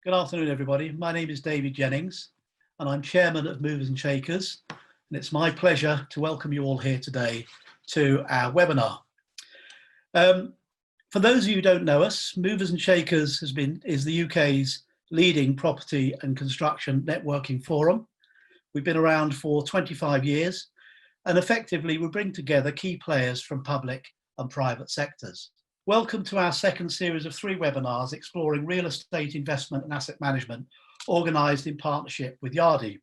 Good afternoon, everybody. My name is David Jennings, and I'm chairman of Movers and Shakers. And it's my pleasure to welcome you all here today to our webinar. For those of you who don't know us, Movers and Shakers is the UK's leading property and construction networking forum. We've been around for 25 years, and effectively we bring together key players from public and private sectors. Welcome to our second series of 3 webinars exploring real estate investment and asset management, organised in partnership with Yardi.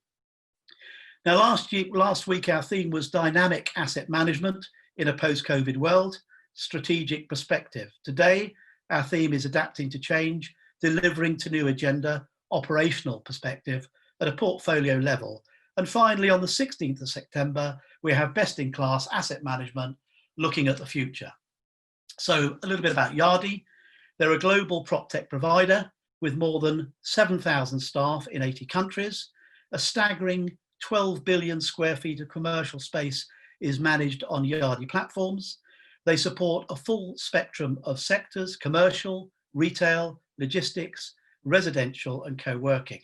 Now, last week our theme was dynamic asset management in a post-COVID world, strategic perspective. Today, our theme is adapting to change, delivering to new agenda, operational perspective at a portfolio level. And finally, on the 16th of September, we have best-in-class asset management, looking at the future. So a little bit about Yardi. They're a global PropTech provider with more than 7,000 staff in 80 countries. A staggering 12 billion square feet of commercial space is managed on Yardi platforms. They support a full spectrum of sectors: commercial, retail, logistics, residential and co-working.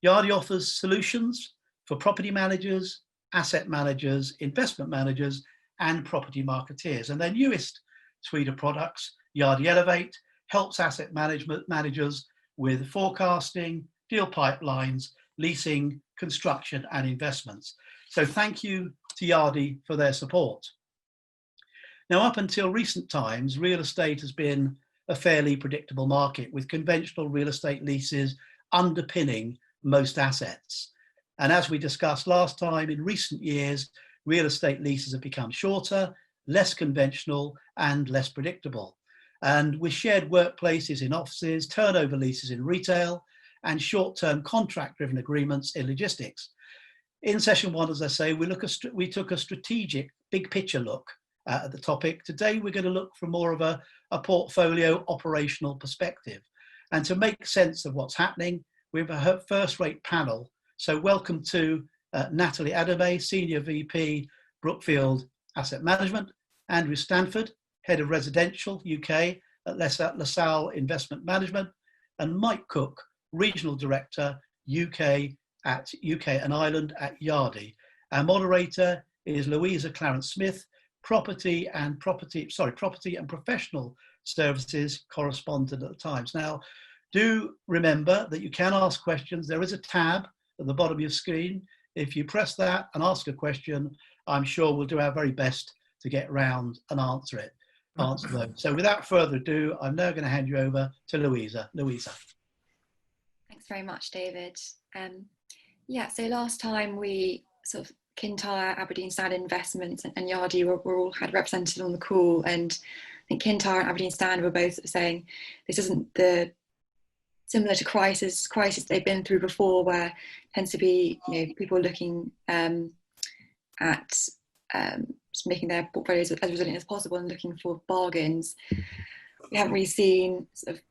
Yardi offers solutions for property managers, asset managers, investment managers and property marketeers. And their newest suite of products, Yardi Elevate, helps asset management managers with forecasting, deal pipelines, leasing, construction and investments. So thank you to Yardi for their support. Now, up until recent times, real estate has been a fairly predictable market, with conventional real estate leases underpinning most assets. And as we discussed last time, in recent years, real estate leases have become shorter, less conventional and less predictable. And with shared workplaces in offices, turnover leases in retail, and short-term contract-driven agreements in logistics. In session 1, as I say, we took a strategic, big picture look at the topic. Today, we're going to look from more of a portfolio operational perspective. And to make sense of what's happening, we have a first-rate panel. So welcome to Natalie Adame, Senior VP, Brookfield Asset Management; Andrew Stanford, Head of Residential UK at LaSalle Investment Management; and Mike Cook, Regional Director UK and Ireland at Yardi. Our moderator is Louisa Clarence-Smith, Property and Professional Services Correspondent at the Times. Now, do remember that you can ask questions. There is a tab at the bottom of your screen. If you press that and ask a question, I'm sure we'll do our very best to get round and answer those. So without further ado, I'm now going to hand you over to Louisa. Louisa. Thanks very much, David. So last time we sort of Kintyre, Aberdeen Standard Investments and Yardi were all had represented on the call, and I think Kintyre and Aberdeen Standard were both saying this isn't similar to crisis they've been through before, where tends to be people looking at just making their portfolios as resilient as possible and looking for bargains. We haven't really seen sort of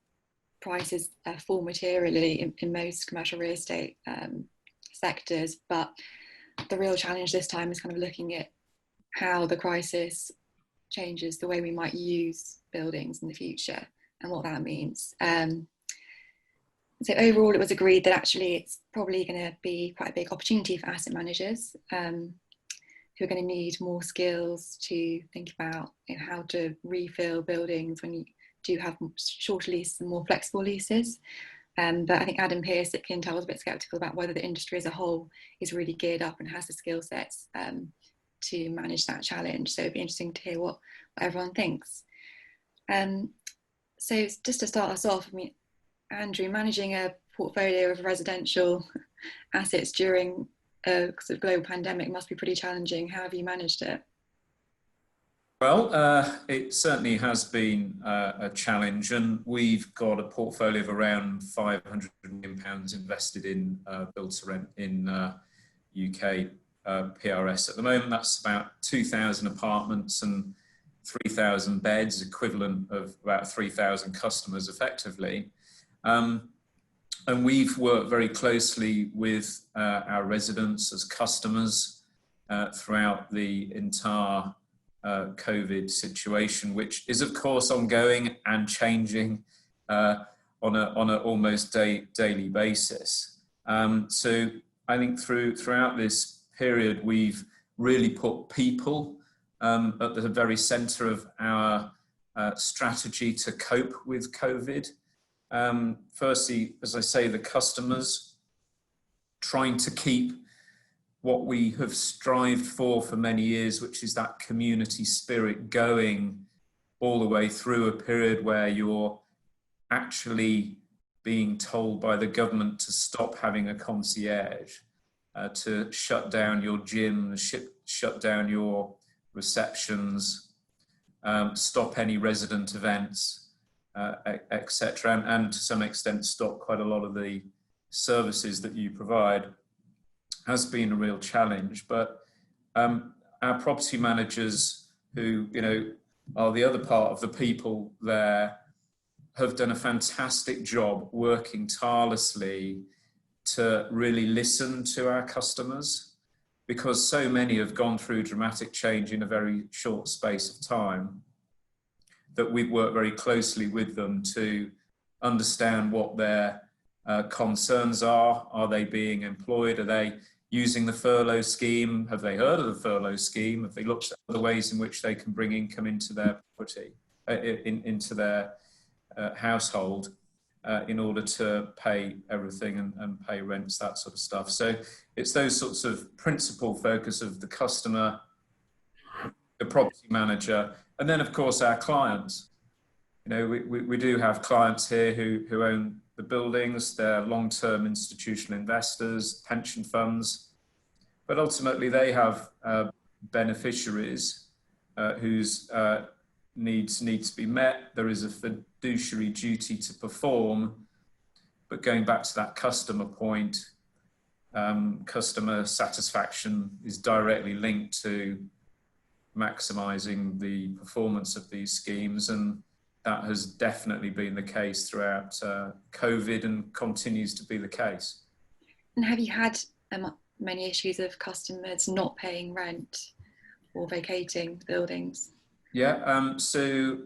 prices fall materially in most commercial real estate sectors, but the real challenge this time is kind of looking at how the crisis changes the way we might use buildings in the future and what that means. So overall, it was agreed that actually it's probably going to be quite a big opportunity for asset managers who are going to need more skills to think about how to refill buildings when you do have shorter leases and more flexible leases. But I think Adam Pearce at Kintyre was a bit sceptical about whether the industry as a whole is really geared up and has the skill sets to manage that challenge. So it'd be interesting to hear what everyone thinks. So just to start us off, I mean, Andrew, managing a portfolio of residential assets during a sort of global pandemic must be pretty challenging. How have you managed it? Well, it certainly has been a challenge, and we've got a portfolio of around £500 million invested in build to rent in UK PRS at the moment. That's about 2,000 apartments and 3,000 beds, equivalent of about 3,000 customers effectively. And we've worked very closely with our residents as customers throughout the entire COVID situation, which is of course ongoing and changing on a almost daily basis. So I think throughout this period, we've really put people at the very centre of our strategy to cope with COVID. Firstly, as I say, the customers, trying to keep what we have strived for many years, which is that community spirit going all the way through a period where you're actually being told by the government to stop having a concierge, to shut down your gym, shut down your receptions, stop any resident events, etc., and to some extent stop quite a lot of the services that you provide, has been a real challenge. But our property managers, who are the other part of the people there, have done a fantastic job working tirelessly to really listen to our customers, because so many have gone through dramatic change in a very short space of time, that we've worked very closely with them to understand what their concerns are. Are they being employed? Are they using the furlough scheme? Have they heard of the furlough scheme? Have they looked at the ways in which they can bring income into their property, into their household, in order to pay everything and pay rents, that sort of stuff? So it's those sorts of principal focus of the customer, the property manager, and then of course our clients. We do have clients here who own the buildings. They're long-term institutional investors, pension funds, but ultimately they have beneficiaries whose needs need to be met. There is a fiduciary duty to perform, but going back to that customer point, customer satisfaction is directly linked to maximising the performance of these schemes, and that has definitely been the case throughout COVID and continues to be the case. And have you had many issues of customers not paying rent or vacating buildings? Yeah, so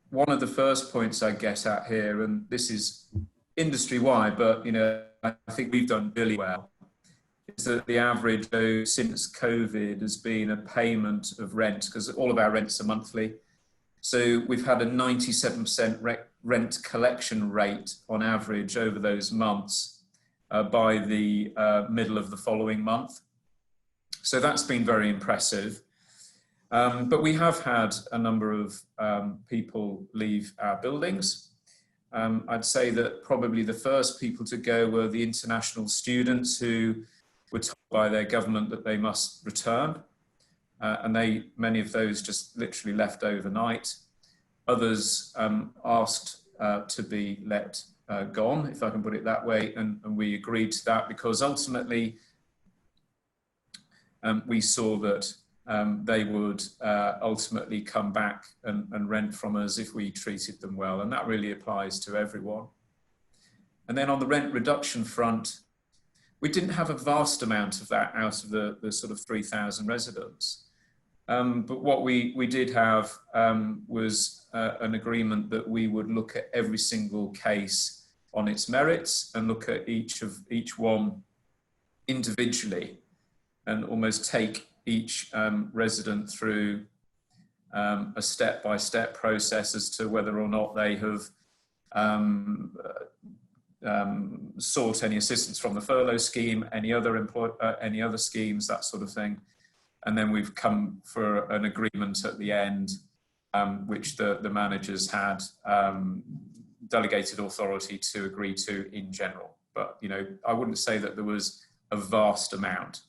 one of the first points I get at here, and this is industry-wide, but I think we've done really well, is that the average since COVID has been a payment of rent, because all of our rents are monthly. So we've had a 97% rent collection rate on average over those months by the middle of the following month. So that's been very impressive. But we have had a number of people leave our buildings. I'd say that probably the first people to go were the international students who were told by their government that they must return. And many of those just literally left overnight. Others asked to be let gone, if I can put it that way, and we agreed to that, because ultimately we saw that they would ultimately come back and rent from us if we treated them well, and that really applies to everyone. And then on the rent reduction front, we didn't have a vast amount of that out of the sort of 3,000 residents. But what we did have was an agreement that we would look at every single case on its merits and look at each one individually, and almost take each resident through a step-by-step process as to whether or not they have sought any assistance from the furlough scheme, any other schemes, that sort of thing. And then we've come for an agreement at the end, which the managers had delegated authority to agree to in general. But, I wouldn't say that there was a vast amount.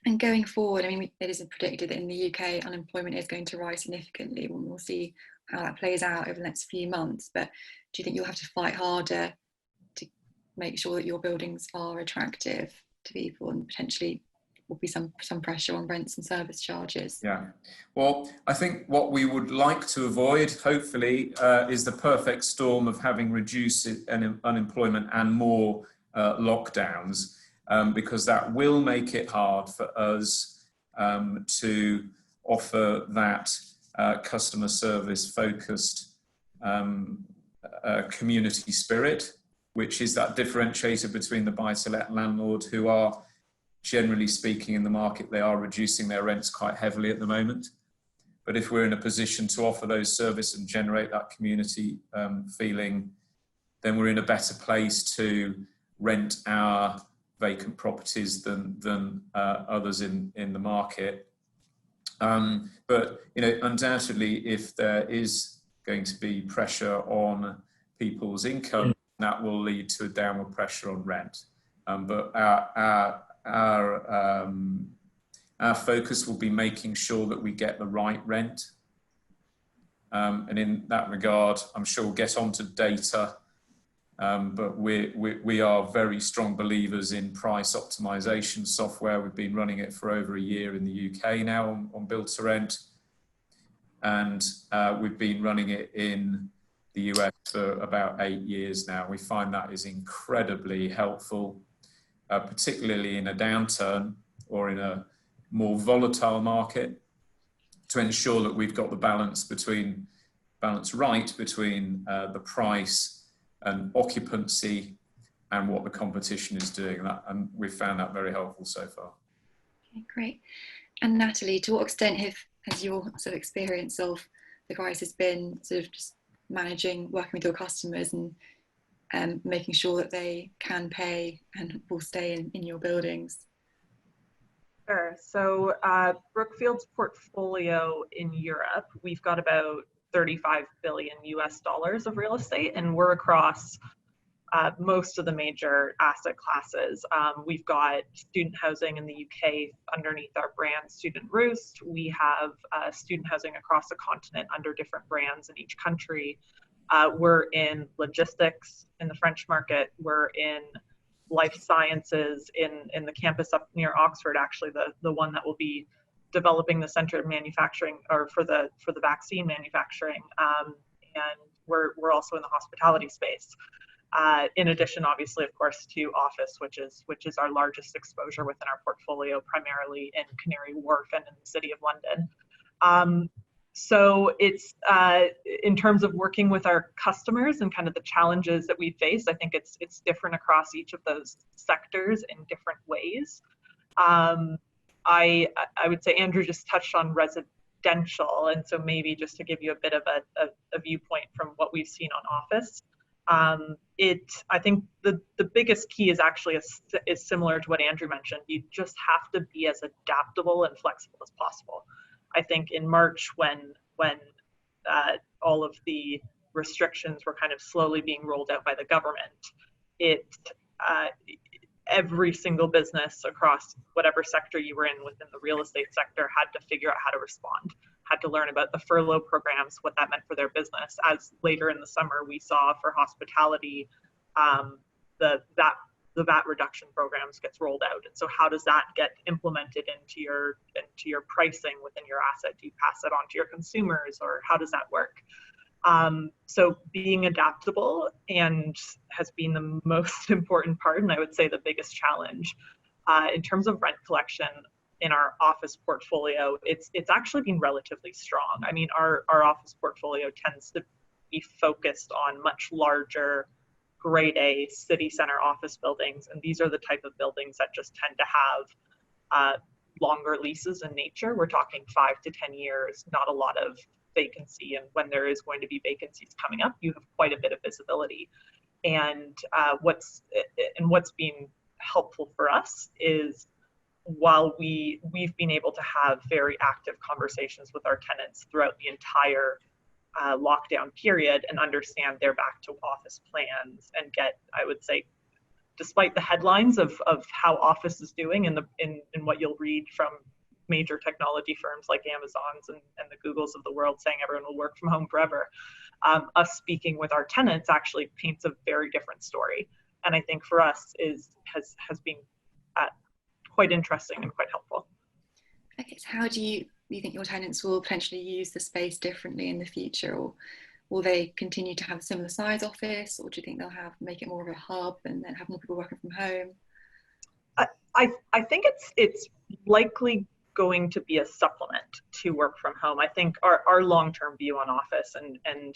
And going forward, it is predicted that in the UK, unemployment is going to rise significantly. We'll see how that plays out over the next few months. But do you think you'll have to fight harder to make sure that your buildings are attractive to people, and potentially will be some pressure on rents and service charges? Yeah, well, I think what we would like to avoid, hopefully, is the perfect storm of having reduced unemployment and more lockdowns. Because that will make it hard for us to offer that customer service focused community spirit, which is that differentiator between the buy-to-let landlord, who are, generally speaking, in the market, they are reducing their rents quite heavily at the moment. But if we're in a position to offer those services and generate that community feeling, then we're in a better place to rent our vacant properties than others in the market. But undoubtedly, if there is going to be pressure on people's income, that will lead to a downward pressure on rent. But our focus will be making sure that we get the right rent. And in that regard, I'm sure we'll get onto data, but we are very strong believers in price optimization software. We've been running it for over a year in the UK now on Build to Rent, and we've been running it in the US for about 8 years now. We find that is incredibly helpful, particularly in a downturn or in a more volatile market, to ensure that we've got the balance right between the price and occupancy and what the competition is doing. And we've found that very helpful so far. Okay, great. And Natalie, to what extent has your sort of experience of the crisis been sort of just working with your customers and making sure that they can pay and will stay in your buildings? Sure. So Brookfield's portfolio in Europe, we've got about 35 billion US dollars of real estate, and we're across most of the major asset classes. We've got student housing in the UK underneath our brand Student Roost. We have student housing across the continent under different brands in each country. We're in logistics in the French market. We're in life sciences in the campus up near Oxford, actually the one that will be developing the center of manufacturing, or for the vaccine manufacturing, and we're also in the hospitality space. In addition, obviously, of course, to office, which is our largest exposure within our portfolio, primarily in Canary Wharf and in the City of London. So it's in terms of working with our customers and kind of the challenges that we face, I think it's different across each of those sectors in different ways. I would say Andrew just touched on residential, and so maybe just to give you a bit of a viewpoint from what we've seen on office. I think the biggest key is actually is similar to what Andrew mentioned. You just have to be as adaptable and flexible as possible. I think in March, when all of the restrictions were kind of slowly being rolled out by the government, every single business across whatever sector you were in within the real estate sector had to figure out how to respond, had to learn about the furlough programs, what that meant for their business. As later in the summer we saw for hospitality, the VAT reduction programs gets rolled out. And so how does that get implemented into your pricing within your asset? Do you pass it on to your consumers, or how does that work? So being adaptable has been the most important part, and I would say the biggest challenge. In terms of rent collection in our office portfolio, it's actually been relatively strong. I mean, our office portfolio tends to be focused on much larger grade A city center office buildings, and these are the type of buildings that just tend to have longer leases in nature. We're talking 5 to 10 years, not a lot of vacancy, and when there is going to be vacancies coming up, you have quite a bit of visibility. And what's been helpful for us is, while we've been able to have very active conversations with our tenants throughout the entire lockdown period and understand their back to office plans, and get, I would say, despite the headlines of how office is doing in what you'll read from major technology firms like Amazon's and the Googles of the world saying everyone will work from home forever, us speaking with our tenants actually paints a very different story. And I think for us has been quite interesting and quite helpful. Okay, so how do you think your tenants will potentially use the space differently in the future, or will they continue to have a similar size office, or do you think they'll make it more of a hub and then have more people working from home? I think it's likely going to be a supplement to work from home. I think our long-term view on office and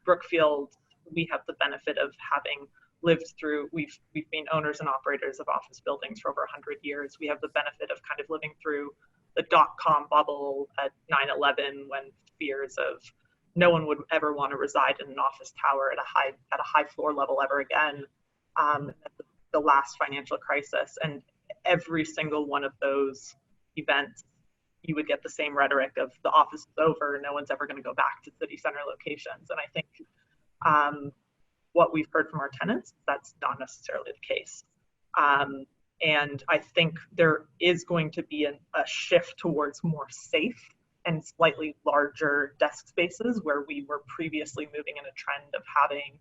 Brookfield we have the benefit of having lived through, we've been owners and operators of office buildings for over 100 years. We have the benefit of kind of living through the dot-com bubble at 9/11, when fears of no one would ever want to reside in an office tower at a high floor level ever again. The last financial crisis, and every single one of those events, you would get the same rhetoric of the office is over, no one's ever going to go back to city center locations. And I think what we've heard from our tenants, that's not necessarily the case. And I think there is going to be a shift towards more safe and slightly larger desk spaces, where we were previously moving in a trend of having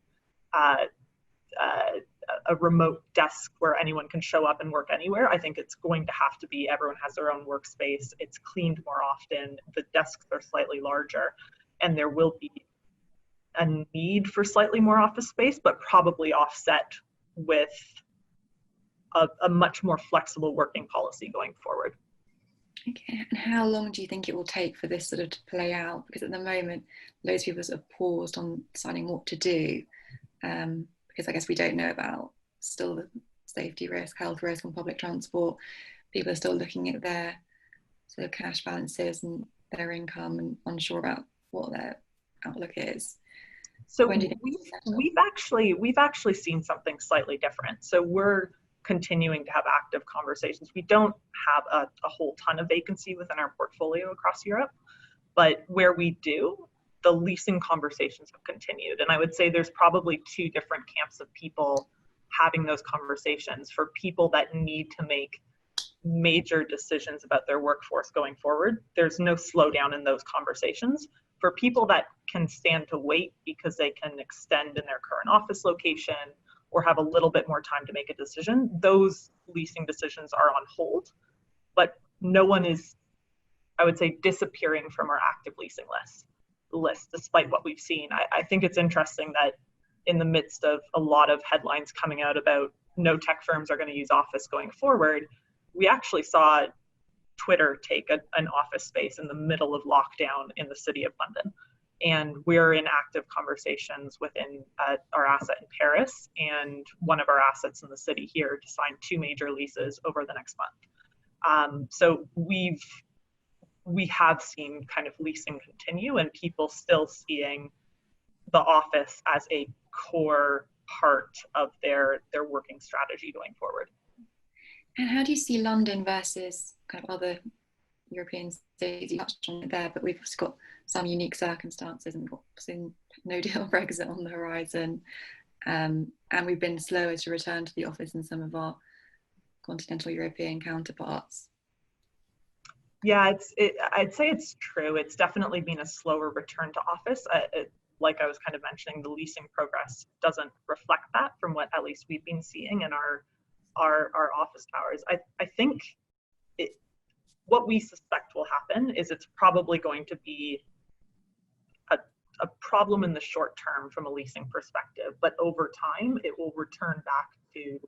a remote desk where anyone can show up and work anywhere. I think it's going to have to be everyone has their own workspace. It's cleaned more often. The desks are slightly larger, and there will be a need for slightly more office space, but probably offset with a much more flexible working policy going forward. Okay, and how long do you think it will take for this sort of to play out? Because at the moment, loads of people sort of paused on deciding what to do, because I guess we don't know about still the safety risk, health risk on public transport. People are still looking at their sort of cash balances and their income and unsure about what their outlook is. So we've actually seen something slightly different. So we're continuing to have active conversations. We don't have a whole ton of vacancy within our portfolio across Europe, but where we do, the leasing conversations have continued. And I would say there's probably two different camps of people having those conversations. For people that need to make major decisions about their workforce going forward, there's no slowdown in those conversations. For people that can stand to wait because they can extend in their current office location or have a little bit more time to make a decision, those leasing decisions are on hold. But no one is, I would say, disappearing from our active leasing list, despite what we've seen. I think it's interesting that in the midst of a lot of headlines coming out about no tech firms are going to use office going forward, we actually saw Twitter take an office space in the middle of lockdown in the city of London. And we're in active conversations within our asset in Paris and one of our assets in the city here to sign 2 major leases over the next month. So we have seen kind of leasing continue, and people still seeing the office as a core part of their working strategy going forward. And how do you see London versus kind of other European cities? You touched on it there, but we've got some unique circumstances, and we've got no deal Brexit on the horizon, and we've been slower to return to the office than some of our continental European counterparts. Yeah, I'd say it's true. It's definitely been a slower return to office. Like I was kind of mentioning, the leasing progress doesn't reflect that from what at least we've been seeing in our office towers. I think what we suspect will happen is it's probably going to be a problem in the short term from a leasing perspective, but over time it will return back to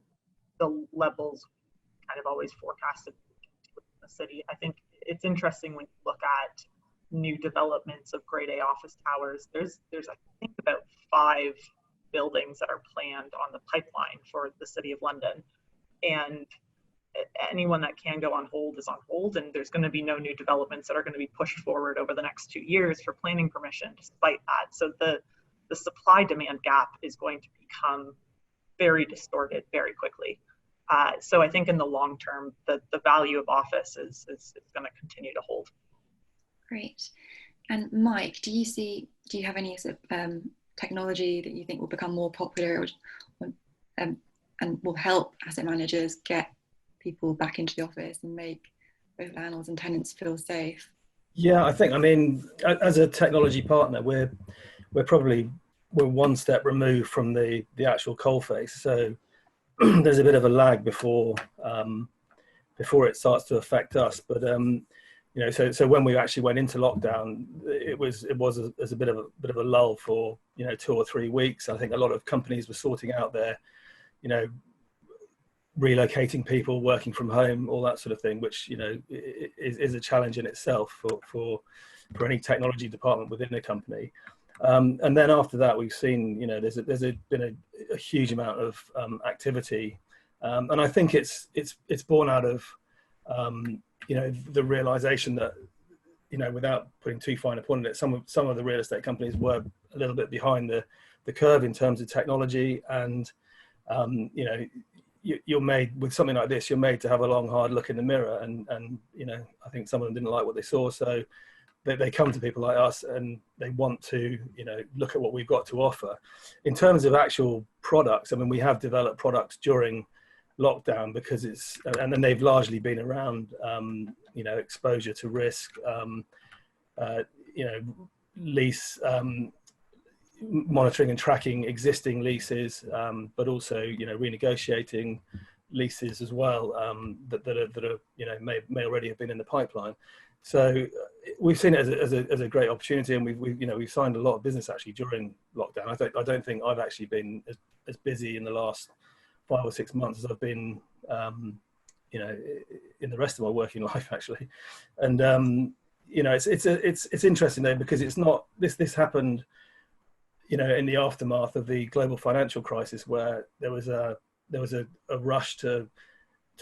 the levels kind of always forecasted in the city. I think it's interesting when you look at new developments of grade A office towers. There's I think about 5 buildings that are planned on the pipeline for the City of London, and anyone that can go on hold is on hold, and there's going to be no new developments that are going to be pushed forward over the next 2 years for planning permission despite that. So the supply demand gap is going to become very distorted very quickly. So I think in the long term, the value of office is going to continue to hold. Great. And Mike, do you have any sort of technology that you think will become more popular and will help asset managers get people back into the office and make both landlords and tenants feel safe? Yeah, I mean, as a technology partner, we're one step removed from the actual coalface. So there's a bit of a lag before it starts to affect us. But you know, so when we actually went into lockdown, it was as a bit of a lull for 2 or 3 weeks. I think a lot of companies were sorting out their, relocating people, working from home, all that sort of thing, which is a challenge in itself for any technology department within a company. And then after that, we've seen, there's been a huge amount of activity, and I think it's born out of the realization that, without putting too fine a point on it, some of the real estate companies were a little bit behind the curve in terms of technology, and you're made with something like this. You're made to have a long, hard look in the mirror, and I think some of them didn't like what they saw, so they come to people like us and they want to look at what we've got to offer. In terms of actual products, I mean, we have developed products during lockdown because and then they've largely been around exposure to risk, lease, monitoring and tracking existing leases, but also renegotiating leases as well, that are may already have been in the pipeline. So we've seen it as a great opportunity, and we've signed a lot of business actually during lockdown. I don't think I've actually been as busy in the last 5 or 6 months as I've been in the rest of my working life actually. And it's interesting though, because it's not this happened in the aftermath of the global financial crisis, where there was a rush to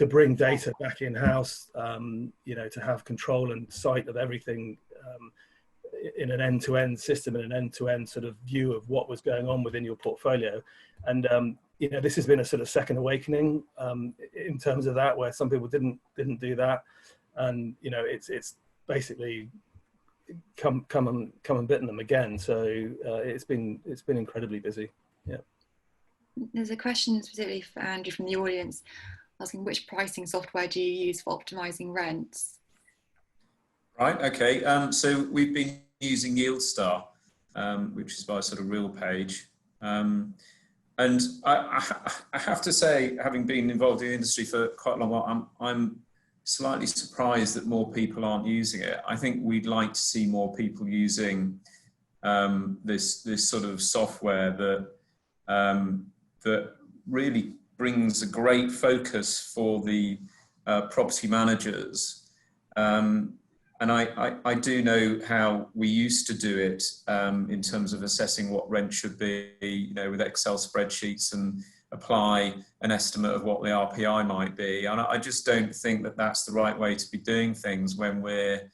bring data back in house, to have control and sight of everything in an end-to-end system, and an end-to-end sort of view of what was going on within your portfolio. And this has been a sort of second awakening in terms of that, where some people didn't do that, and it's basically come and bitten them again. So it's been incredibly busy. Yeah. There's a question specifically for Andrew from the audience, asking which pricing software do you use for optimizing rents? Right. Okay. So we've been using YieldStar, which is by sort of RealPage. And I have to say, having been involved in the industry for quite a long while, I'm slightly surprised that more people aren't using it. I think we'd like to see more people using this sort of software that really brings a great focus for the property managers. And I do know how we used to do it in terms of assessing what rent should be, with Excel spreadsheets, and apply an estimate of what the RPI might be. And I just don't think that that's the right way to be doing things when we're,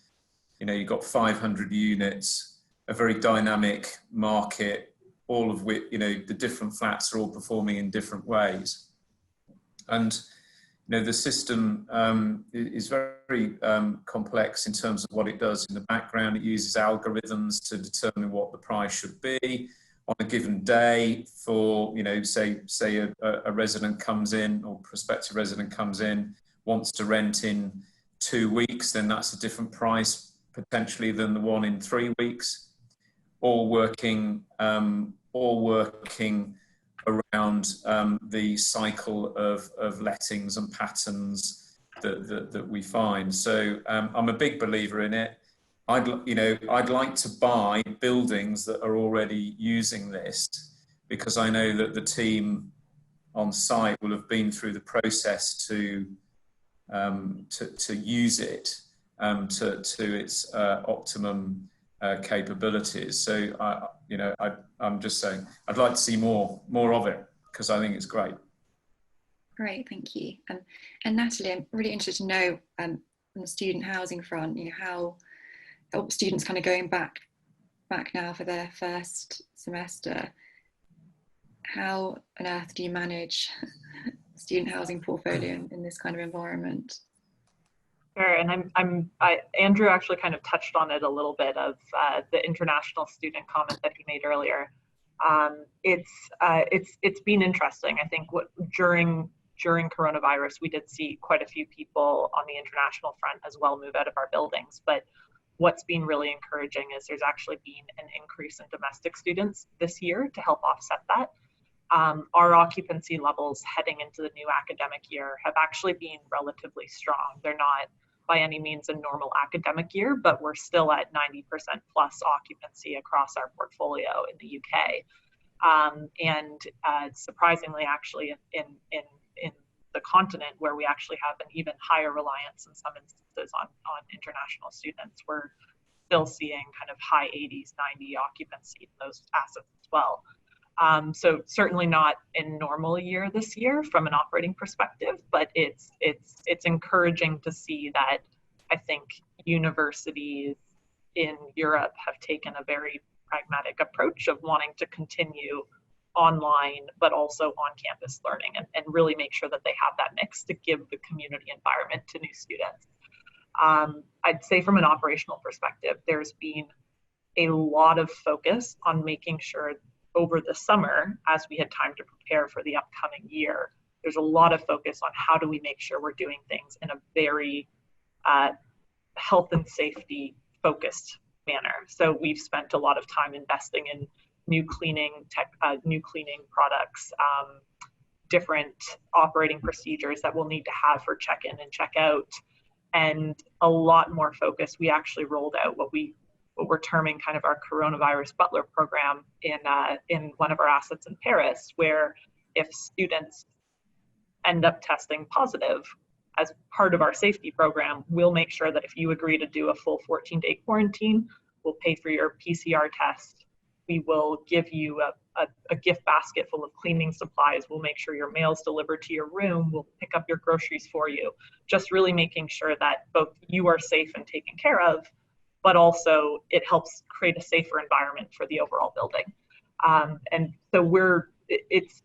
you've got 500 units, a very dynamic market, all of which, the different flats are all performing in different ways. And the system is very complex in terms of what it does in the background. It uses algorithms to determine what the price should be on a given day for, say a resident comes in, or prospective resident comes in, wants to rent in 2 weeks, then that's a different price potentially than the one in 3 weeks, all working around the cycle of lettings and patterns that we find. So I'm a big believer in it. I'd like to buy buildings that are already using this, because I know that the team on site will have been through the process to use it to its optimum capabilities. So I'm just saying I'd like to see more of it, because I think it's great. Great, thank you. And Natalie, I'm really interested to know on the student housing front, how students kind of going back now for their first semester. How on earth do you manage student housing portfolio in this kind of environment? Sure, and Andrew actually kind of touched on it a little bit, of the international student comment that he made earlier. It's been interesting. I think during coronavirus, we did see quite a few people on the international front as well move out of our buildings. But what's been really encouraging is there's actually been an increase in domestic students this year to help offset that. Our occupancy levels heading into the new academic year have actually been relatively strong. They're not by any means a normal academic year, but we're still at 90% plus occupancy across our portfolio in the UK. And surprisingly, actually, in the continent, where we actually have an even higher reliance in some instances on international students, still seeing kind of high 80s, 90 occupancy in those assets as well. So certainly not a normal year this year from an operating perspective, but it's encouraging to see that I think universities in Europe have taken a very pragmatic approach of wanting to continue online, but also on-campus learning, and really make sure that they have that mix to give the community environment to new students. I'd say from an operational perspective, there's been a lot of focus on making sure over the summer, as we had time to prepare for the upcoming year, there's a lot of focus on how do we make sure we're doing things in a very health and safety focused manner. So we've spent a lot of time investing in new cleaning products, different operating procedures that we'll need to have for check-in and check-out, and a lot more focus. We actually rolled out what we're terming kind of our coronavirus Butler program in one of our assets in Paris, where if students end up testing positive, as part of our safety program, we'll make sure that if you agree to do a full 14-day quarantine, we'll pay for your PCR test. We will give you a gift basket full of cleaning supplies. We'll make sure your mail's delivered to your room. We'll pick up your groceries for you. Just really making sure that both you are safe and taken care of, but also it helps create a safer environment for the overall building. And so it's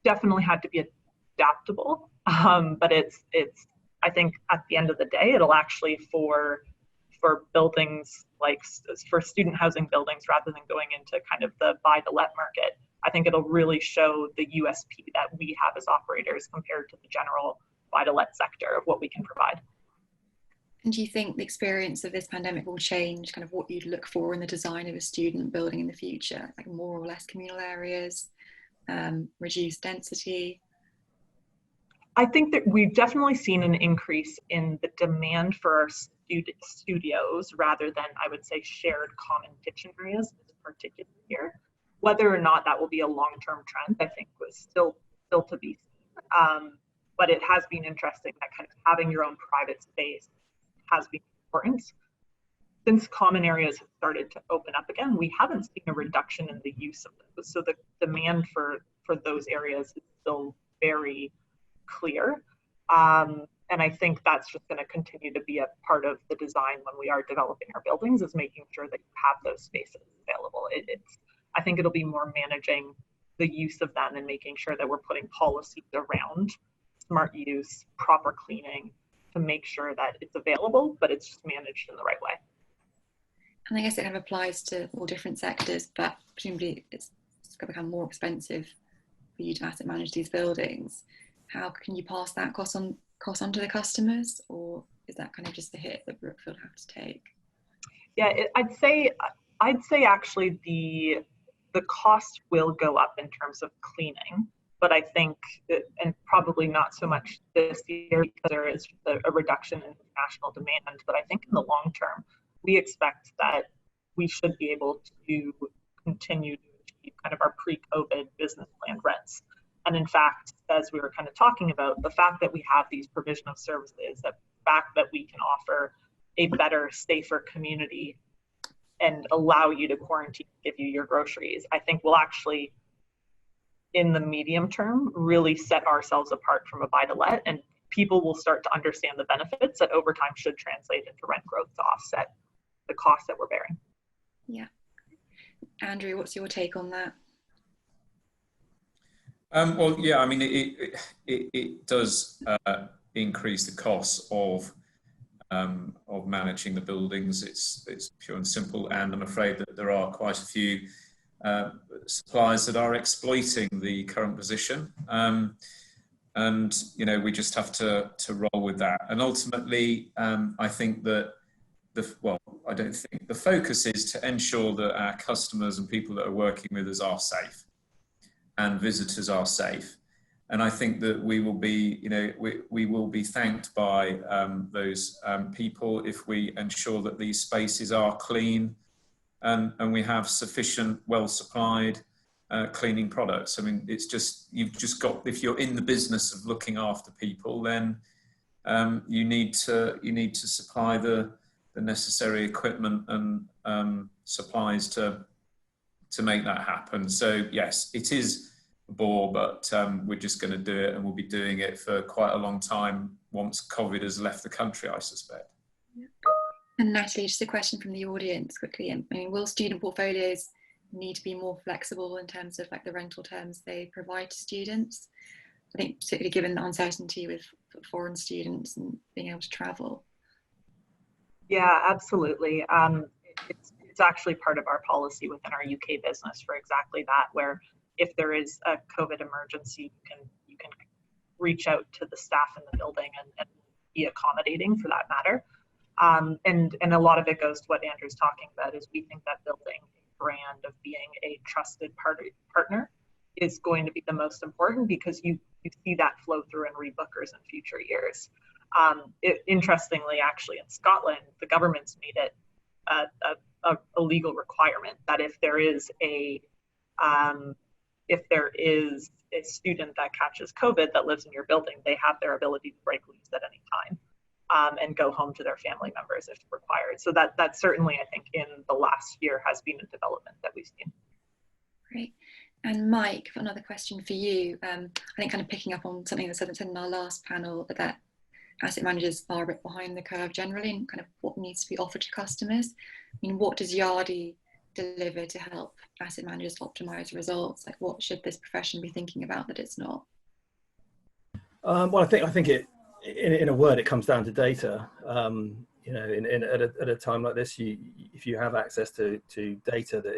definitely had to be adaptable, but it's I think at the end of the day, it'll actually for buildings, like for student housing buildings, rather than going into kind of the buy to let market, I think it'll really show the USP that we have as operators compared to the general buy to let sector of what we can provide. And do you think the experience of this pandemic will change kind of what you'd look for in the design of a student building in the future, like more or less communal areas, reduced density? I think that we've definitely seen an increase in the demand for our studios rather than, I would say, shared common kitchen areas this particular year. Whether or not that will be a long-term trend, I think was still to be seen. But it has been interesting that kind of having your own private space has been important. Since common areas have started to open up again, we haven't seen a reduction in the use of those. So the demand for those areas is still very clear. And I think that's just going to continue to be a part of the design when we are developing our buildings, is making sure that you have those spaces available. I think it'll be more managing the use of them and making sure that we're putting policies around smart use, proper cleaning, to make sure that it's available, but it's just managed in the right way. And I guess it kind of applies to all different sectors, but presumably it's going to become more expensive for you to asset manage these buildings. How can you pass that cost on to the customers, or is that kind of just the hit that Brookfield have to take? Yeah, I'd say actually the cost will go up in terms of cleaning, but I think, and probably not so much this year because there is a reduction in national demand, but I think in the long term, we expect that we should be able to continue to achieve kind of our pre-COVID business plan rents. And in fact, as we were kind of talking about, the fact that we have these provision of services, the fact that we can offer a better, safer community and allow you to quarantine, give you your groceries, I think will actually, in the medium term, really set ourselves apart from a buy-to-let, and people will start to understand the benefits that over time should translate into rent growth to offset the costs that we're bearing. Yeah. Andrew, what's your take on that? Well, yeah, I mean, it does increase the costs of managing the buildings. It's pure and simple, and I'm afraid that there are quite a few suppliers that are exploiting the current position, and we just have to roll with that. And ultimately, I think that I don't think the focus is to ensure that our customers and people that are working with us are safe, and visitors are safe. And I think that we will be, we will be thanked by those people if we ensure that these spaces are clean and we have sufficient, well-supplied cleaning products. I mean, it's just, you've just got, if you're in the business of looking after people, then you need to supply the the necessary equipment and supplies to make that happen. So yes, it is a bore, but we're just going to do it, and we'll be doing it for quite a long time once COVID has left the country, I suspect. And Natalie, just a question from the audience quickly. I mean, will student portfolios need to be more flexible in terms of like the rental terms they provide to students? I think particularly given the uncertainty with foreign students and being able to travel. Yeah, absolutely. It's actually part of our policy within our UK business for exactly that, where if there is a COVID emergency, you can reach out to the staff in the building and be accommodating for that matter. And a lot of it goes to what Andrew's talking about, is we think that building a brand of being a trusted partner is going to be the most important, because you see that flow through in rebookers in future years. Interestingly, actually, in Scotland, the government's made it a legal requirement that if there is a student that catches COVID that lives in your building, they have their ability to break lease at any time and go home to their family members if required. So that certainly, I think, in the last year has been a development that we've seen. Great. And Mike, another question for you. I think kind of picking up on something that was said in our last panel, that asset managers are a bit behind the curve generally in kind of what needs to be offered to customers. I mean, what does Yardi deliver to help asset managers optimize results? Like, what should this profession be thinking about that it's not? Well, I think it, in a word, it comes down to data. You know, at a time like this, if you have access to data that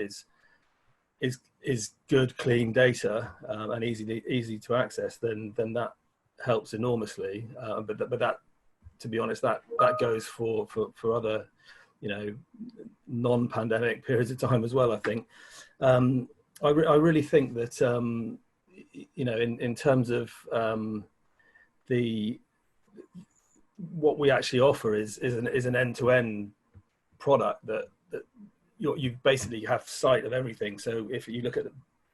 is good, clean data and easy to access, then that helps enormously. But that, to be honest, that goes for other, you know, non-pandemic periods of time as well. I think I really think that you know, in terms of what we actually offer is an end-to-end product that you basically have sight of everything. So if you look at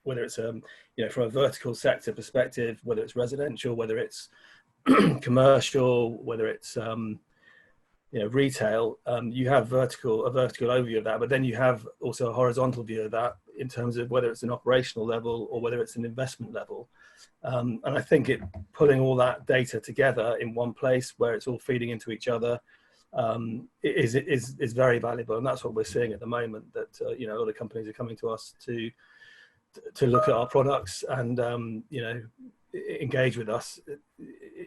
whether it's you know, from a vertical sector perspective, whether it's residential, whether it's commercial, whether it's you know, retail, you have a vertical overview of that, but then you have also a horizontal view of that in terms of whether it's an operational level or whether it's an investment level. And I think pulling all that data together in one place where it's all feeding into each other is very valuable, and that's what we're seeing at the moment. That you know, a lot of companies are coming to us to look at our products and you know, engage with us.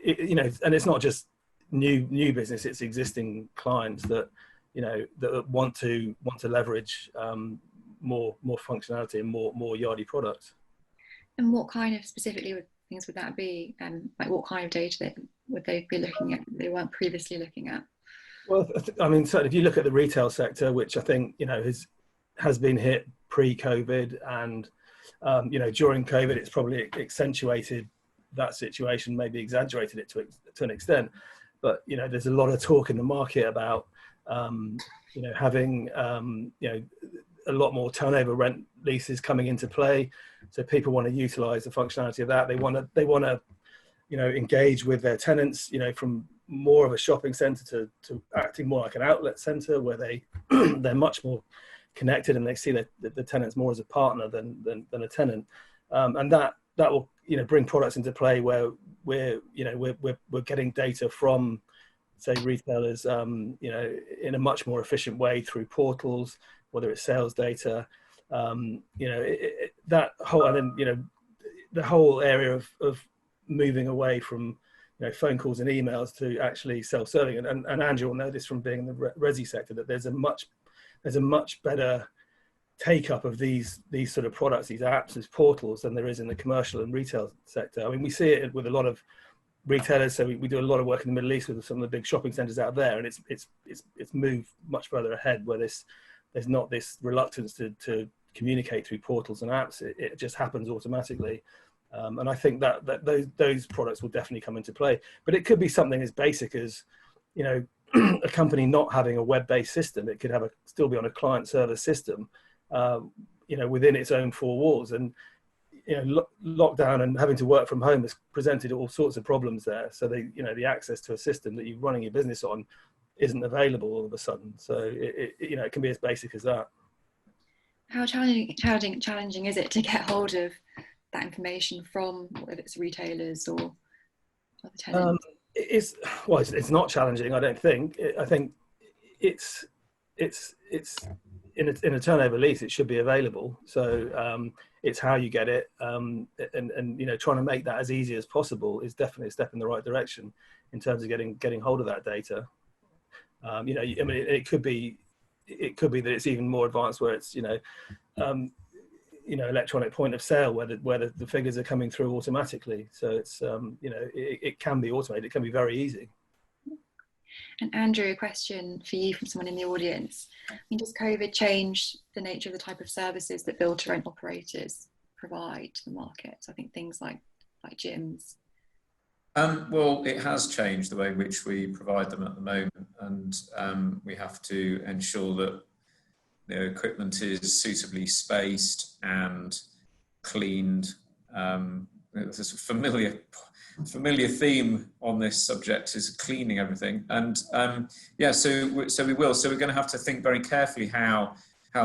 You know, and it's not just new business; it's existing clients that, you know, that want to leverage more functionality and more Yardi products. And what kind of things would that be? Like, what kind of data would they be looking at that they weren't previously looking at? Well, I mean, certainly if you look at the retail sector, which I think, you know, has been hit pre-COVID, and you know, during COVID, it's probably accentuated that situation, maybe exaggerated it to an extent. But you know, there's a lot of talk in the market about you know, having you know, a lot more turnover rent leases coming into play. So people want to utilize the functionality of that. They want to you know, engage with their tenants, you know, from more of a shopping center to acting more like an outlet center, where they're much more connected and they see the tenants more as a partner than a tenant. And that will, you know, bring products into play where we're getting data from, say, retailers, you know, in a much more efficient way through portals, whether it's sales data, you know, that whole, and then, you know, the whole area of moving away from, you know, phone calls and emails to actually self-serving. And Andrew will know this from being in the resi sector, that there's a much better take up of these sort of products, these apps, these portals, than there is in the commercial and retail sector. I mean, we see it with a lot of retailers. So we do a lot of work in the Middle East with some of the big shopping centers out there, and it's moved much further ahead, where there's not this reluctance to communicate through portals and apps. It just happens automatically. And I think that those products will definitely come into play. But it could be something as basic as, you know, a company not having a web-based system. It could still be on a client-server system, you know, within its own four walls. And, you know, lockdown and having to work from home has presented all sorts of problems there. So you know, the access to a system that you're running your business on isn't available all of a sudden. So it can be as basic as that. How challenging is it to get hold of that information from, whether it's retailers or other tenants? It's not challenging, I don't think. I think it's in a turnover lease, it should be available. So it's how you get it, and trying to make that as easy as possible is definitely a step in the right direction in terms of getting hold of that data. It could be that it's even more advanced, where it's electronic point of sale, where the figures are coming through automatically. So it's it can be automated. It can be very easy. And Andrew, a question for you from someone in the audience. Does COVID change the nature of the type of services that build to rent operators provide to the market? So I think things like gyms. Well, it has changed the way in which we provide them at the moment, and we have to ensure that equipment is suitably spaced and cleaned. There's a familiar theme on this subject is cleaning everything, and so we will. So we're going to have to think very carefully how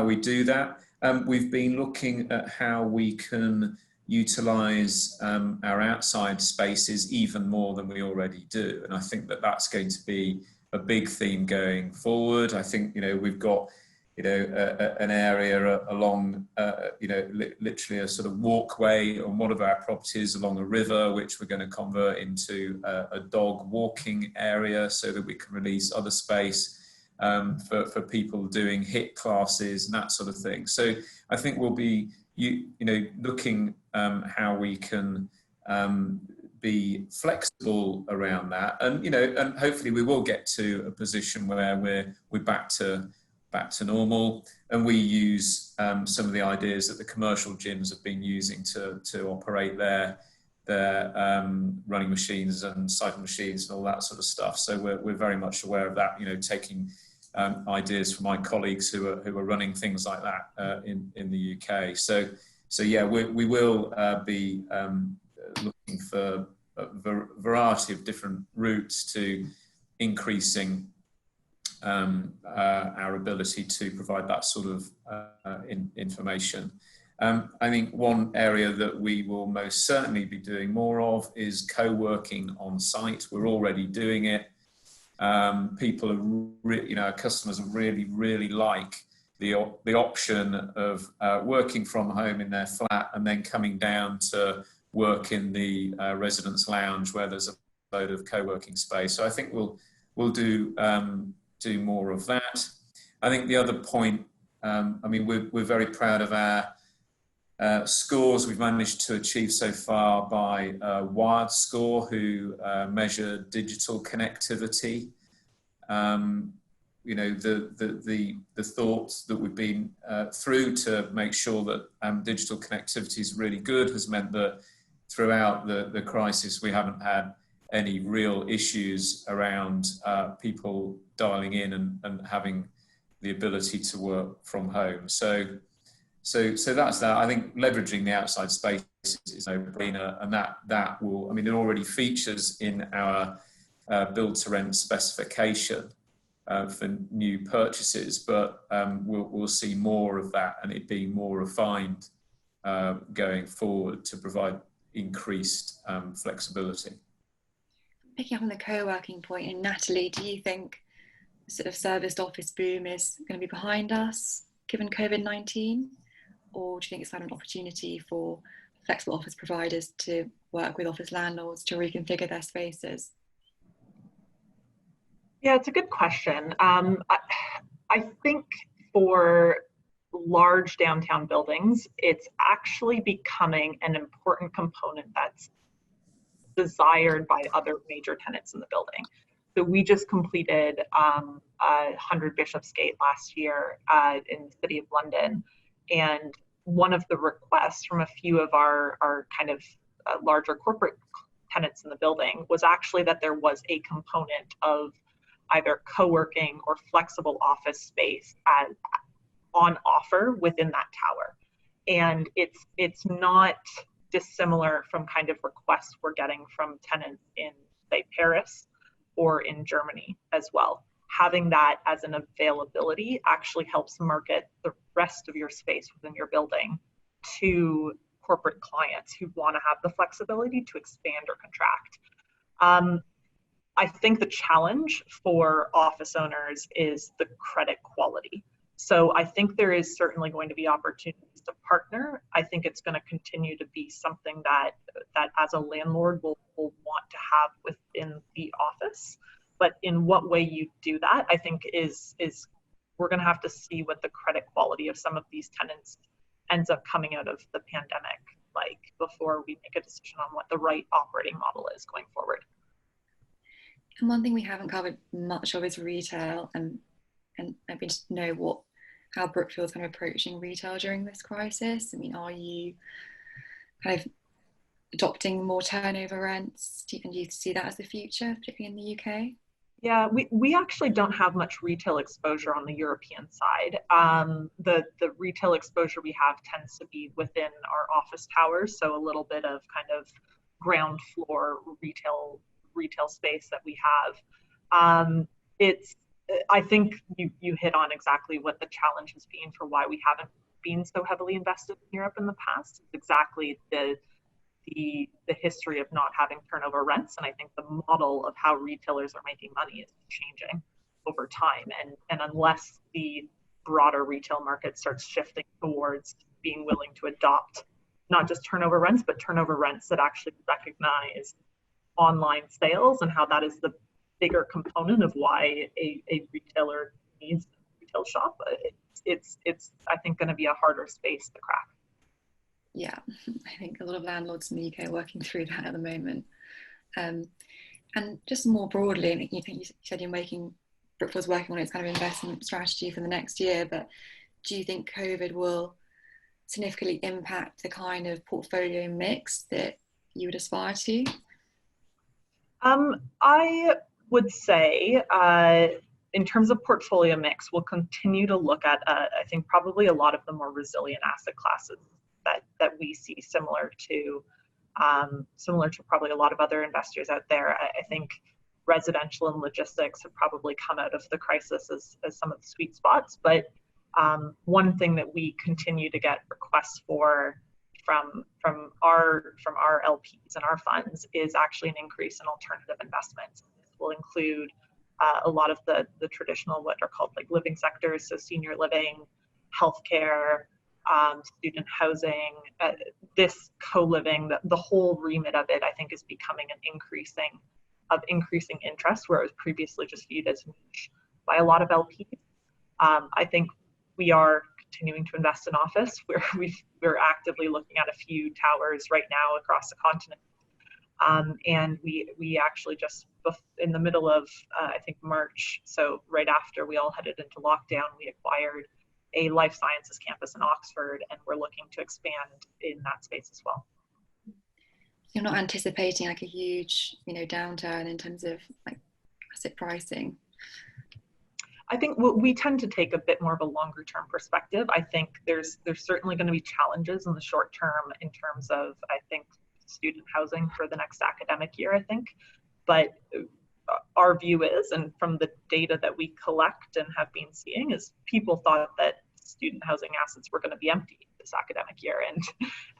we do that. We've been looking at how we can utilise our outside spaces even more than we already do, and I think that that's going to be a big theme going forward. I think we've got an area along, literally a sort of walkway on one of our properties along a river, which we're going to convert into a dog walking area so that we can release other space for people doing HIIT classes and that sort of thing. So I think we'll be, looking how we can be flexible around that, and and hopefully we will get to a position where we're back to normal, and we use some of the ideas that the commercial gyms have been using to operate their running machines and cycle machines and all that sort of stuff. So we're very much aware of that, taking ideas from my colleagues who are running things like that in the UK. So yeah, we will be looking for a variety of different routes to increasing our ability to provide that sort of information. I think one area that we will most certainly be doing more of is co-working on site. We're already doing it. People are, our customers really like the option of working from home in their flat and then coming down to work in the residence lounge where there's a load of co-working space. So I think we'll do more of that. I think the other point, we're very proud of our scores we've managed to achieve so far by Wired Score, who measure digital connectivity. The thoughts that we've been through to make sure that digital connectivity is really good has meant that throughout the crisis we haven't had any real issues around people dialing in and having the ability to work from home. So that's that. I think leveraging the outside space is a no-brainer, and that will, it already features in our build to rent specification for new purchases, but we'll see more of that and it being more refined going forward to provide increased flexibility. Picking up on the co-working point, and Natalie, do you think the sort of serviced office boom is going to be behind us given COVID-19, or do you think it's an opportunity for flexible office providers to work with office landlords to reconfigure their spaces? Yeah, it's a good question. I think for large downtown buildings, it's actually becoming an important component that's desired by other major tenants in the building. So we just completed 100 Bishopsgate last year in the City of London, and one of the requests from a few of our kind of larger corporate tenants in the building was actually that there was a component of either co-working or flexible office space on offer within that tower. And it's not dissimilar from kind of requests we're getting from tenants in, say, Paris or in Germany as well. having that as an availability actually helps market the rest of your space within your building to corporate clients who want to have the flexibility to expand or contract. I think the challenge for office owners is the credit quality. So I think there is certainly going to be opportunities to partner. I think it's going to continue to be something that as a landlord will want to have within the office. But in what way you do that, I think is we're going to have to see what the credit quality of some of these tenants ends up coming out of the pandemic like before we make a decision on what the right operating model is going forward. And one thing we haven't covered much of is retail, and I'd be interested to know how Brookfield's kind of approaching retail during this crisis. I mean, are you kind of adopting more turnover rents? Do you see that as the future, particularly in the UK? Yeah, we actually don't have much retail exposure on the European side. The retail exposure we have tends to be within our office towers, so a little bit of kind of ground floor retail space that we have. I think you hit on exactly what the challenge has been for why we haven't been so heavily invested in Europe in the past. It's exactly the history of not having turnover rents, and I think the model of how retailers are making money is changing over time. And unless the broader retail market starts shifting towards being willing to adopt not just turnover rents, but turnover rents that actually recognize online sales and how that is the bigger component of why a retailer needs a retail shop, it's I think going to be a harder space to crack. Yeah, I think a lot of landlords in the UK are working through that at the moment. And just more broadly, I think you said Brookfield's working on its kind of investment strategy for the next year, but do you think COVID will significantly impact the kind of portfolio mix that you would aspire to? I would say, in terms of portfolio mix, we'll continue to look at, I think, probably a lot of the more resilient asset classes that we see similar to probably a lot of other investors out there. I think residential and logistics have probably come out of the crisis as some of the sweet spots. But one thing that we continue to get requests for from our LPs and our funds is actually an increase in alternative investments. This will include a lot of the traditional, what are called like living sectors, so senior living, healthcare, student housing, this co-living, the whole remit of it, I think, is becoming an increasing interest, where it was previously just viewed as niche by a lot of LPs. I think we are continuing to invest in office, where we're actively looking at a few towers right now across the continent. And we actually just in the middle of, I think, March, so right after we all headed into lockdown, we acquired a life sciences campus in Oxford, and we're looking to expand in that space as well. You're not anticipating like a huge, downturn in terms of like asset pricing? I think we tend to take a bit more of a longer term perspective. I think there's certainly going to be challenges in the short term in terms of, I think, student housing for the next academic year, I think. But our view is, and from the data that we collect and have been seeing, is people thought that student housing assets were going to be empty this academic year,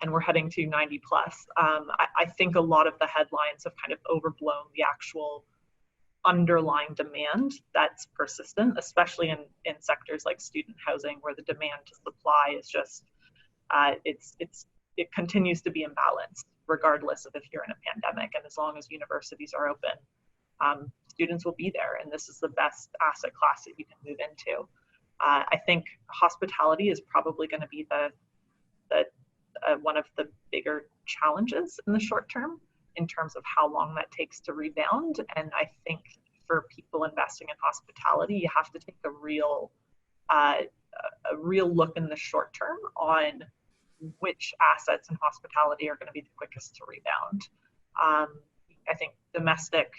and we're heading to 90 plus. I think a lot of the headlines have kind of overblown the actual underlying demand that's persistent, especially in sectors like student housing, where the demand to supply is just it continues to be imbalanced regardless of if you're in a pandemic. And as long as universities are open, students will be there, and this is the best asset class that you can move into. I think hospitality is probably going to be the one of the bigger challenges in the short term in terms of how long that takes to rebound. And I think for people investing in hospitality, you have to take a real look in the short term on which assets in hospitality are going to be the quickest to rebound. I think domestic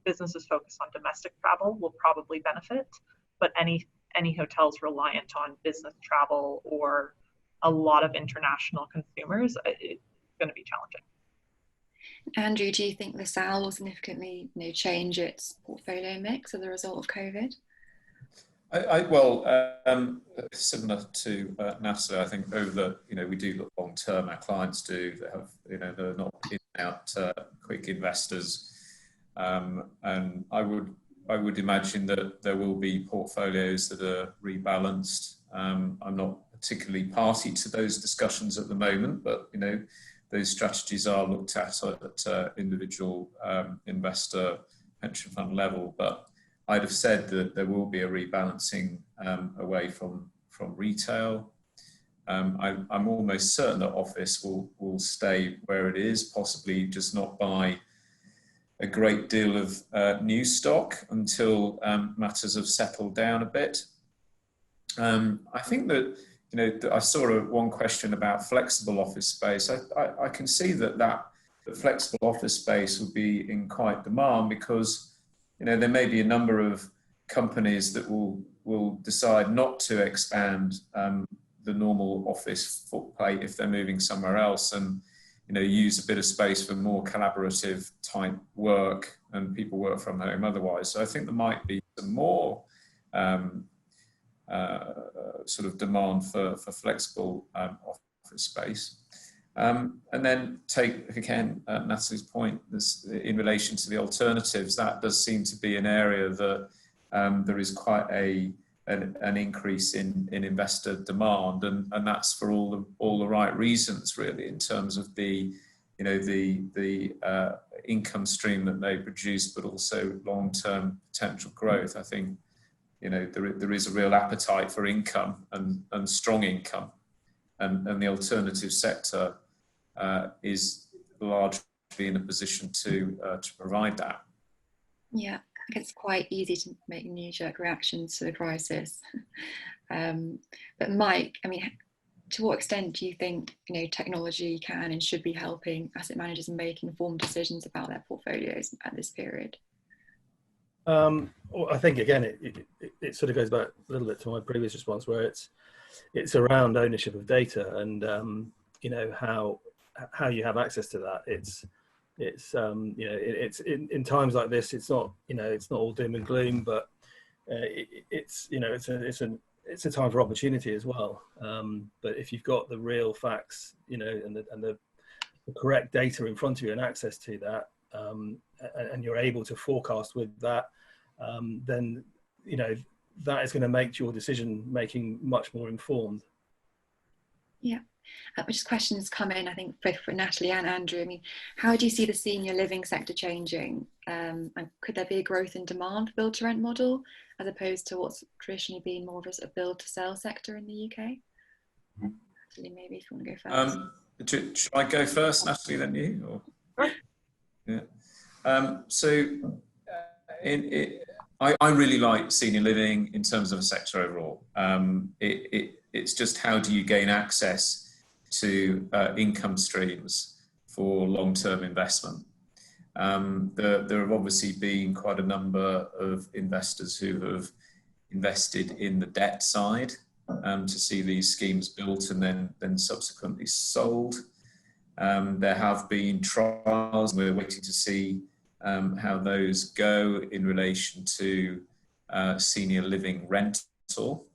businesses focused on domestic travel will probably benefit, but any hotels reliant on business travel or a lot of international consumers, it's going to be challenging. Andrew, do you think LaSalle will significantly change its portfolio mix as a result of COVID? Similar to NASA, I think over the, we do look long term. Our clients do. They have, they're not in and out quick investors, and I would imagine that there will be portfolios that are rebalanced. I'm not particularly party to those discussions at the moment, but those strategies are looked at individual investor pension fund level. But I'd have said that there will be a rebalancing away from retail. I'm almost certain that office will stay where it is, possibly just not buy a great deal of new stock until matters have settled down a bit. I think that I saw one question about flexible office space. I can see that flexible office space will be in quite demand, because there may be a number of companies that will decide not to expand the normal office footprint if they're moving somewhere else, and use a bit of space for more collaborative type work, and people work from home otherwise. So I think there might be some more sort of demand for flexible office space. And then take again Natalie's point in relation to the alternatives. That does seem to be an area that there is quite an increase in investor demand, and that's for all the right reasons, really, in terms of the income stream that they produce, but also long-term potential growth. I think there is a real appetite for income and strong income, and the alternative sector is largely in a position to provide that. Yeah, I think it's quite easy to make knee-jerk reactions to the crisis. But Mike, to what extent do you think technology can and should be helping asset managers in making informed decisions about their portfolios at this period? Well, I think again it sort of goes back a little bit to my previous response, where it's around ownership of data, and how you have access to that. It's in times like this, it's not all doom and gloom, but it's a time for opportunity as well. But if you've got the real facts, and the correct data in front of you and access to that, and you're able to forecast with that, then that is going to make your decision making much more informed. Yeah. Just questions come in, I think, both for Natalie and Andrew. How do you see the senior living sector changing? And could there be a growth in demand for build-to-rent model, as opposed to what's traditionally been more of a build-to-sell sector in the UK? Natalie, maybe if you want to go first. Should I go first, Natalie, then you? Or? Yeah. I really like senior living in terms of a sector overall. It's just, how do you gain access to income streams for long-term investment? There have obviously been quite a number of investors who have invested in the debt side to see these schemes built and then subsequently sold. There have been trials, and we're waiting to see how those go in relation to senior living rental,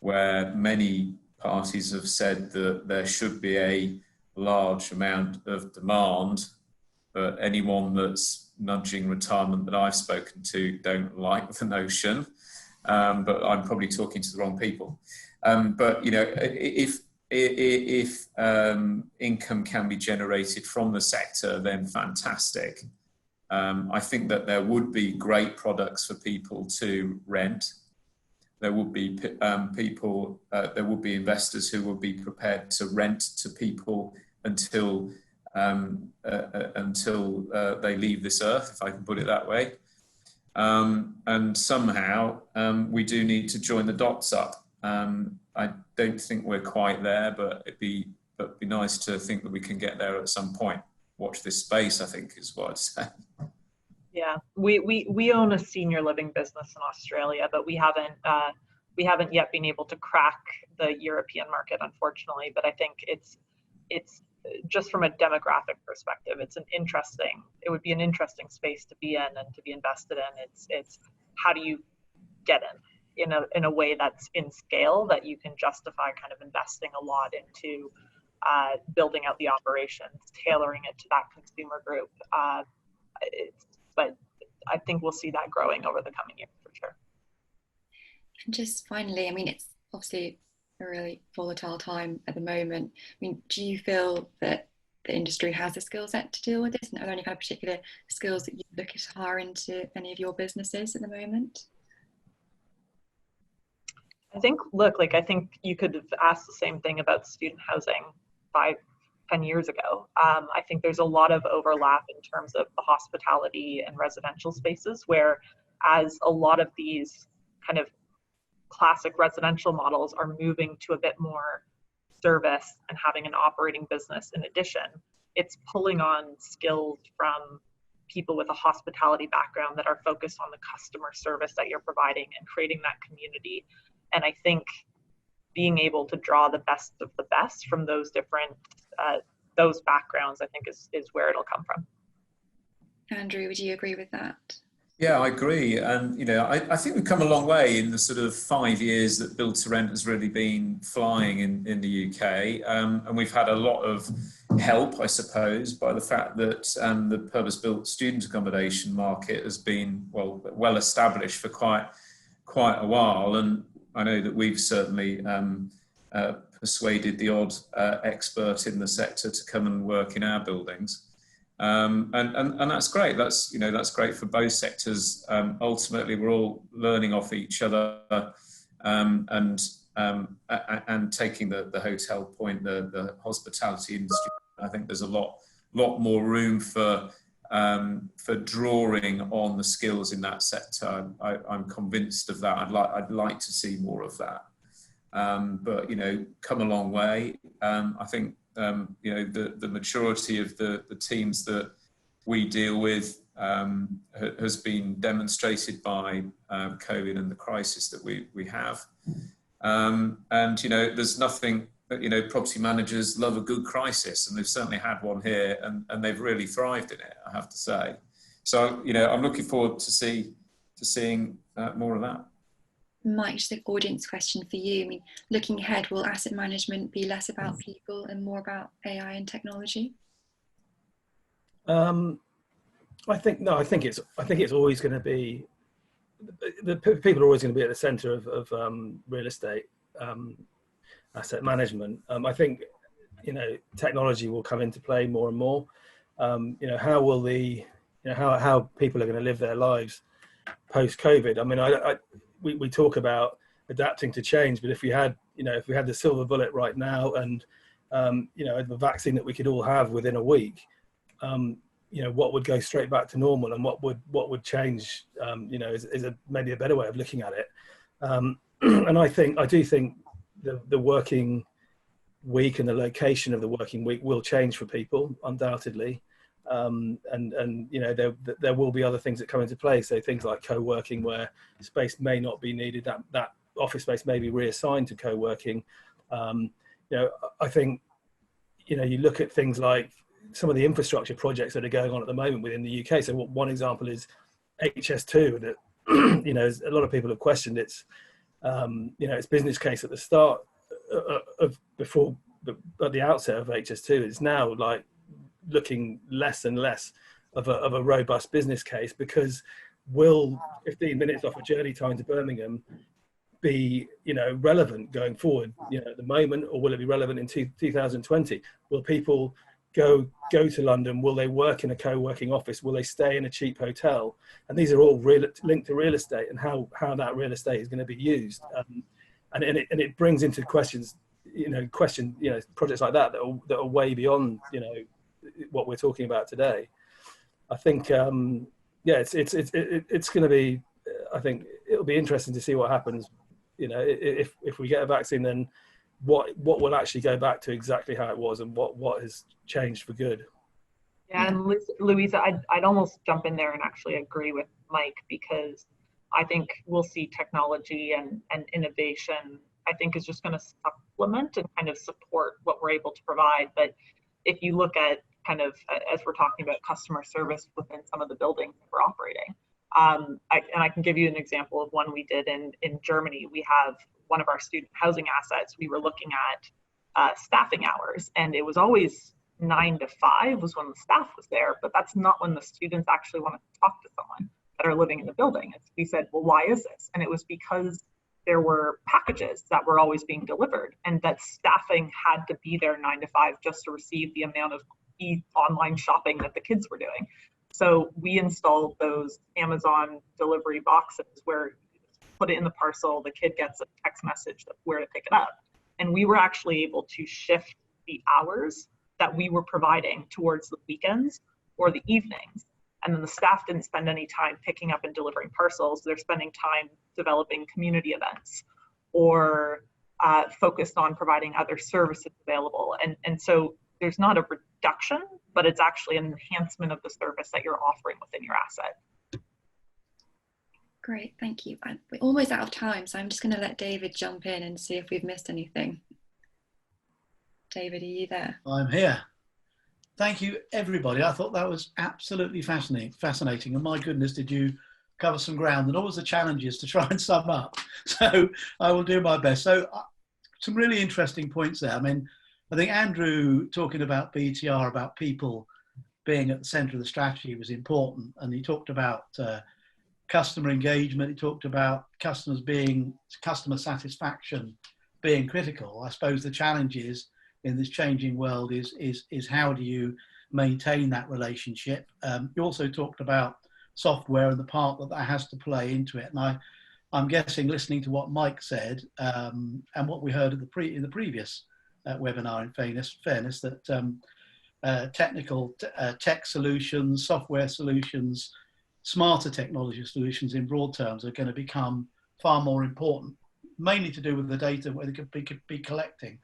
where many parties have said that there should be a large amount of demand, but anyone that's nudging retirement that I've spoken to don't like the notion. But I'm probably talking to the wrong people. But if income can be generated from the sector, then fantastic. I think that there would be great products for people to rent. There would be there would be investors who would be prepared to rent to people until they leave this earth, if I can put it that way. And somehow we do need to join the dots up. I don't think we're quite there, but it'd be nice to think that we can get there at some point. Watch this space, I think, is what I'd say. Yeah, we own a senior living business in Australia, but we haven't yet been able to crack the European market, unfortunately. But I think it's just from a demographic perspective, it would be an interesting space to be in and to be invested in. It's how do you get in a way that's in scale that you can justify kind of investing a lot into building out the operations, tailoring it to that consumer group. But I think we'll see that growing over the coming years for sure. And just finally, I mean, it's obviously a really volatile time at the moment. I mean, do you feel that the industry has the skill set to deal with this? And are there any kind of particular skills that you look to hire into any of your businesses at the moment? I think, I think you could have asked the same thing about student housing 5-10 years ago. I think there's a lot of overlap in terms of the hospitality and residential spaces, where as a lot of these kind of classic residential models are moving to a bit more service and having an operating business in addition, it's pulling on skills from people with a hospitality background that are focused on the customer service that you're providing and creating that community. And I think being able to draw the best of the best from those different those backgrounds, I think is where it'll come from. Andrew, would you agree with that? Yeah, I agree. And, I think we've come a long way in the sort of 5 years that Build to Rent has really been flying in the UK. And we've had a lot of help, I suppose, by the fact that the purpose-built student accommodation market has been well established for quite a while. And I know that we've certainly persuaded the odd expert in the sector to come and work in our buildings. And that's great. That's great for both sectors. Ultimately, we're all learning off each other, and taking the hotel point, the hospitality industry. I think there's a lot more room for drawing on the skills in that sector. I'm convinced of that. I'd like to see more of that. But come a long way. I think. The maturity of the teams that we deal with has been demonstrated by COVID and the crisis that we have. And there's nothing that, property managers love a good crisis, and they've certainly had one here, and they've really thrived in it, I have to say. So, I'm looking forward to seeing more of that. Mike, just an audience question for you. I mean, looking ahead, will asset management be less about people and more about AI and technology? I think it's always going to be, the people are always going to be at the centre of real estate asset management. I think technology will come into play more and more. How will how people are going to live their lives post COVID? I mean, we talk about adapting to change, but if we had the silver bullet right now and the vaccine that we could all have within a week, what would go straight back to normal, and what would change is maybe a better way of looking at it. And I do think the working week and the location of the working week will change for people, undoubtedly. And there will be other things that come into play. So things like co-working, where space may not be needed, that office space may be reassigned to co-working. I think you look at things like some of the infrastructure projects that are going on at the moment within the UK. So one example is HS2, that a lot of people have questioned its business case at the start of at the outset of HS2. It's now looking less and less of a robust business case, because will 15 minutes off a journey time to Birmingham be relevant going forward at the moment, or will it be relevant in 2020? Will people go to London? Will they work in a co-working office? Will they stay in a cheap hotel? And these are all linked to real estate and how that real estate is going to be used. And it brings into questions projects like that are way beyond what we're talking about today. I think it's going to be, I think it'll be interesting to see what happens. If we get a vaccine, then what will actually go back to exactly how it was, and what has changed for good. Yeah, and Louisa, I'd almost jump in there and actually agree with Mike, because I think we'll see technology and innovation, I think, is just going to supplement and kind of support what we're able to provide. But if you look at kind of, as we're talking about customer service within some of the buildings that we're operating, and I can give you an example of one we did in Germany. We have one of our student housing assets. We were looking at staffing hours, and it was always 9 to 5 was when the staff was there, but that's not when the students actually want to talk to someone that are living in the building. And we said, well, why is this? And it was because there were packages that were always being delivered, and that staffing had to be there 9 to 5 just to receive the amount of online shopping that the kids were doing. So we installed those Amazon delivery boxes where you put it in the parcel, the kid gets a text message of where to pick it up. And we were actually able to shift the hours that we were providing towards the weekends or the evenings. And then the staff didn't spend any time picking up and delivering parcels. They're spending time developing community events or focused on providing other services available. And so there's not a reduction, but it's actually an enhancement of the service that you're offering within your asset. Great, thank you. We're almost out of time, so I'm just going to let David jump in and see if we've missed anything. David, are you there? I'm here. Thank you, everybody. I thought that was absolutely fascinating. And my goodness, did you cover some ground, and always the challenges to try and sum up. So I will do my best. So some really interesting points there. I mean, I think Andrew talking about BTR, about people being at the center of the strategy was important. And he talked about customer engagement. He talked about customer satisfaction being critical. I suppose the challenge is in this changing world is how do you maintain that relationship? You also talked about software and the part that has to play into it. And I'm guessing, listening to what Mike said and what we heard in the previous webinar, in fairness, that technical tech solutions, software solutions, smarter technology solutions in broad terms are going to become far more important, mainly to do with the data where they could be collecting.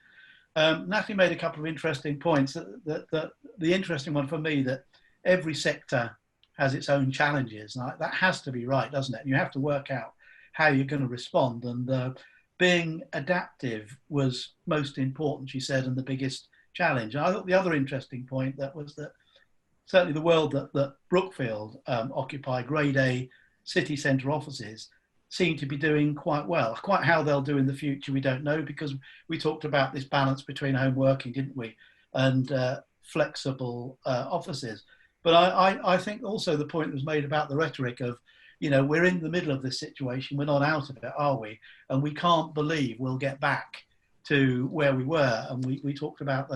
Natalie made a couple of interesting points. The interesting one for me, that every sector has its own challenges. And that has to be right, doesn't it? And you have to work out how you're going to respond. And being adaptive was most important, she said, and the biggest challenge. And I thought the other interesting point that was that certainly the world that Brookfield occupy, grade A city centre offices, seem to be doing quite well. Quite how they'll do in the future, we don't know, because we talked about this balance between home working, didn't we, and flexible offices. But I think also the point was made about the rhetoric of, you know, we're in the middle of this situation, we're not out of it, are we? And we can't believe we'll get back to where we were. And we talked about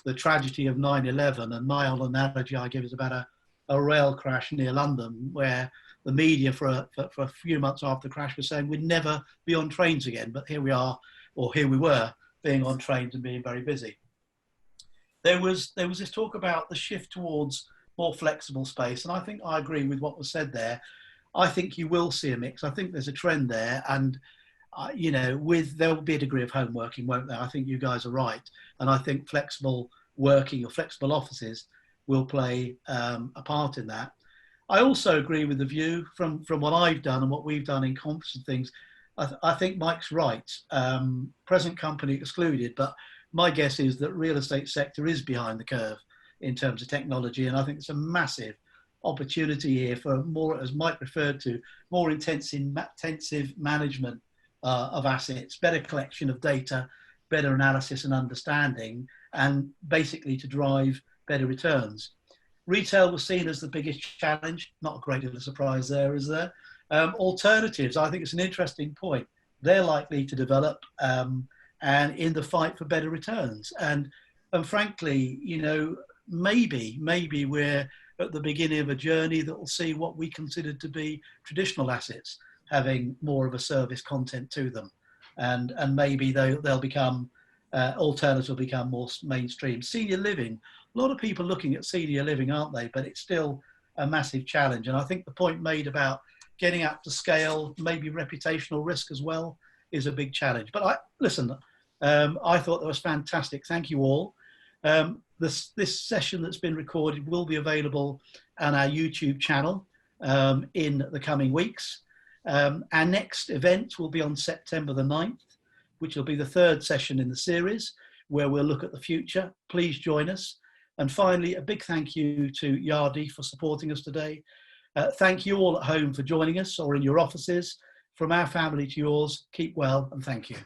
the tragedy of 9/11, and my old analogy I give is about a rail crash near London, where the media for a few months after the crash was saying we'd never be on trains again. But here we are, or here we were, being on trains and being very busy. There was this talk about the shift towards more flexible space. And I think I agree with what was said there. I think you will see a mix. I think there's a trend there. And, you know, there'll be a degree of home working, won't there? I think you guys are right. And I think flexible working or flexible offices will play a part in that. I also agree with the view from what I've done and what we've done in conference and things. I think Mike's right, present company excluded, but my guess is that real estate sector is behind the curve in terms of technology. And I think it's a massive opportunity here for more, as Mike referred to, more intensive management of assets, better collection of data, better analysis and understanding, and basically to drive better returns. Retail was seen as the biggest challenge. Not a great deal of surprise there, is there? Alternatives, I think it's an interesting point. They're likely to develop and in the fight for better returns. And frankly, you know, maybe we're at the beginning of a journey that will see what we consider to be traditional assets having more of a service content to them. And maybe they'll become, alternatives will become more mainstream. Senior living, a lot of people looking at senior living, aren't they? But it's still a massive challenge. And I think the point made about getting up to scale, maybe reputational risk as well, is a big challenge. But I thought that was fantastic. Thank you all. This session that's been recorded will be available on our YouTube channel in the coming weeks. Our next event will be on September the 9th, which will be the third session in the series, where we'll look at the future. Please join us. And finally, a big thank you to Yardi for supporting us today. Thank you all at home for joining us or in your offices. From our family to yours, keep well and thank you.